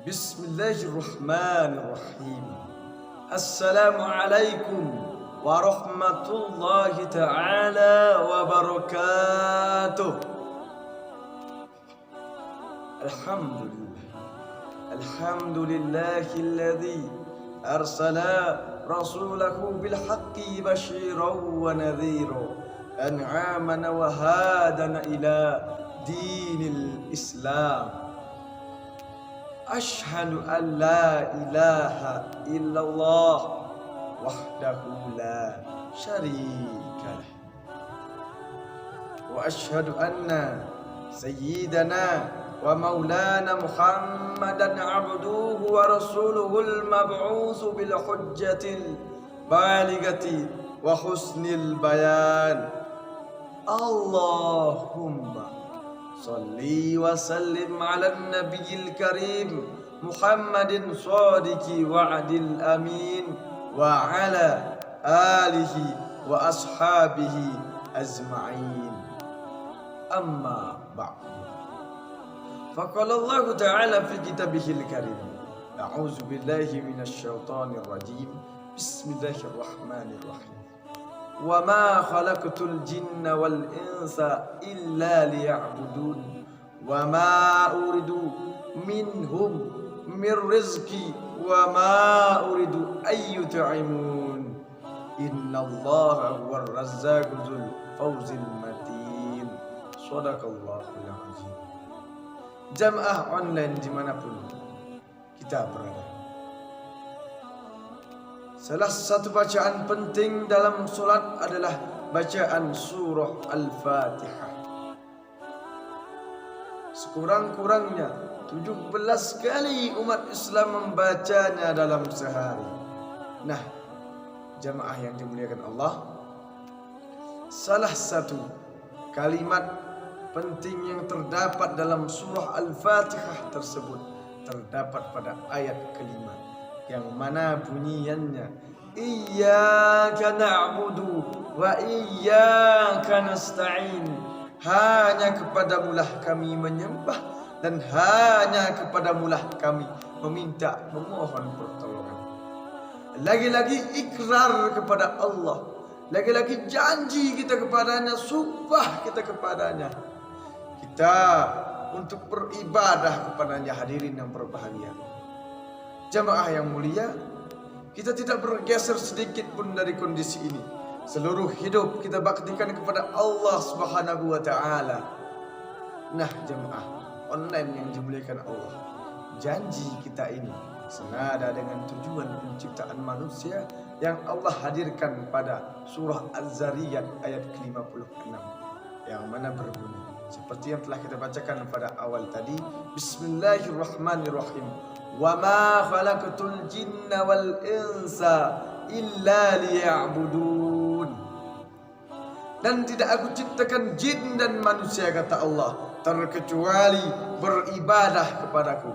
Bismillahirrahmanirrahim. Assalamualaikum warahmatullahi ta'ala wabarakatuh. Alhamdulillahilladzi arsala rasulahu bilhaqqi basyiran wa nadhira an'amana wa hadana ila dinil Islam. Ashhadu an la ilaha illallah wahdahu la syarika lah. Wa ashhadu anna sayyidana wa maulana Muhammadan abduhu wa rasuluhul mab'utsu bil hujjatil baligati wa husnil bayan. Allahumma salli wa sallim ala nabiyil karim Muhammadin sadiqi wa'dil amin wa ala alihi wa ashabihi azma'in. Amma ba'du. Faqala Allah ta'ala fi kitabihil karim. A'udzu billahi minasy syaithanir rajim. Bismillahirrahmanirrahim. Wa ma khalaqtul jinna wal insa illa liya'budun wa ma uridu minhum min rizqi wa ma uridu ay yut'imun innallaha huwar razzaqu dzul fawzil matin. Shadaqallahul azim. Jamaah online dimanapun kita berada, salah satu bacaan penting dalam solat adalah bacaan surah Al-Fatihah. Sekurang-kurangnya 17 kali umat Islam membacanya dalam sehari. Nah, jamaah yang dimuliakan Allah, salah satu kalimat penting yang terdapat dalam surah Al-Fatihah tersebut terdapat pada ayat kelima, yang mana bunyiannya iyyaka na'budu wa iyyaka nasta'in. Hanya kepadamulah kami menyembah dan hanya kepadamulah kami memohon pertolongan. Lagi-lagi ikrar kepada Allah, lagi-lagi janji kita kepadanya, sumpah kita kepadanya, kita untuk beribadah kepadanya. Hadirin yang berbahagia, jamaah yang mulia, kita tidak bergeser sedikit pun dari kondisi ini. Seluruh hidup kita baktikan kepada Allah Subhanahu wa ta'ala. Nah, jemaah online yang dimuliakan Allah, janji kita ini senada dengan tujuan penciptaan manusia yang Allah hadirkan pada surah Az-Zariyat ayat ke-56, yang mana berbunyi seperti yang telah kita bacakan pada awal tadi. Bismillahirrahmanirrahim. Wa ma khalaqtul jinna wal insa illa liya'budun. Dan tidak aku ciptakan jin dan manusia, kata Allah, terkecuali beribadah kepadaku.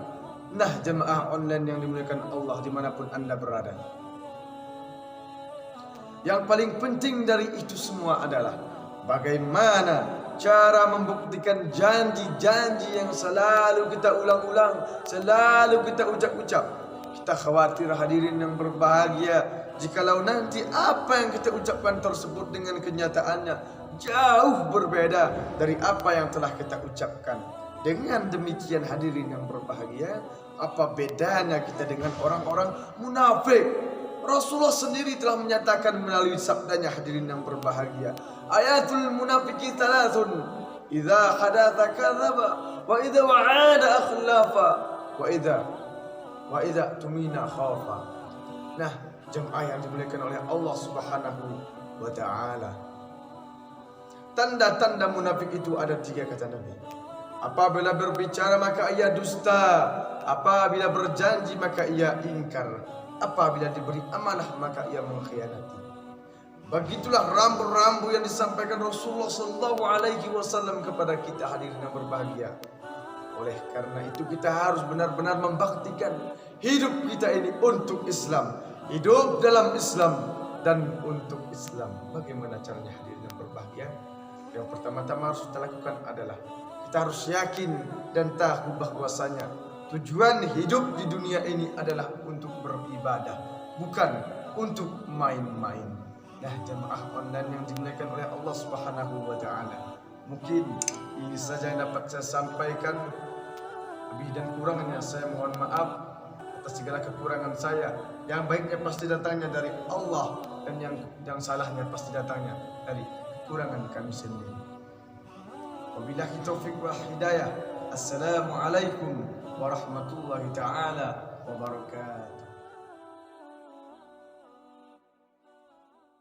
Nah, jemaah online yang dimuliakan Allah dimanapun anda berada, yang paling penting dari itu semua adalah bagaimana cara membuktikan janji-janji yang selalu kita ulang-ulang, selalu kita ucap-ucap. Kita khawatir, hadirin yang berbahagia, jikalau nanti apa yang kita ucapkan tersebut dengan kenyataannya jauh berbeda dari apa yang telah kita ucapkan. Dengan demikian, hadirin yang berbahagia, apa bedanya kita dengan orang-orang munafik? Rasulullah sendiri telah menyatakan melalui sabdanya, hadirin yang berbahagia, ayatul munafiki thalathun, idza hadatha kadzaba, wa idza wa'ada akhlafa, wa idza tumina khafa. Nah, jemaah yang dimuliakan oleh Allah Subhanahu wa ta'ala, tanda-tanda munafik itu ada 3, kata Nabi. Apabila berbicara maka ia dusta, apabila berjanji maka ia ingkar, apabila diberi amanah maka ia mengkhianati. Begitulah rambu-rambu yang disampaikan Rasulullah SAW kepada kita, hadirin yang berbahagia. Oleh karena itu kita harus benar-benar membaktikan hidup kita ini untuk Islam, hidup dalam Islam dan untuk Islam. Bagaimana caranya, hadirin yang berbahagia? Yang pertama-tama harus kita lakukan adalah kita harus yakin dan tahu bahwasanya Tujuan hidup di dunia ini adalah untuk beribadah, bukan untuk main-main. Nah, jamaah online yang dimuliakan oleh Allah Subhanahu wa taala, mungkin ini saja yang dapat saya sampaikan. Lebih dan kurangnya saya mohon maaf atas segala kekurangan saya. Yang baiknya pasti datangnya dari Allah, dan yang salahnya pasti datangnya dari kekurangan kami sendiri. Wabillahi taufiq wa hidayah. Assalamualaikum warahmatullahi taala wabarakatuh.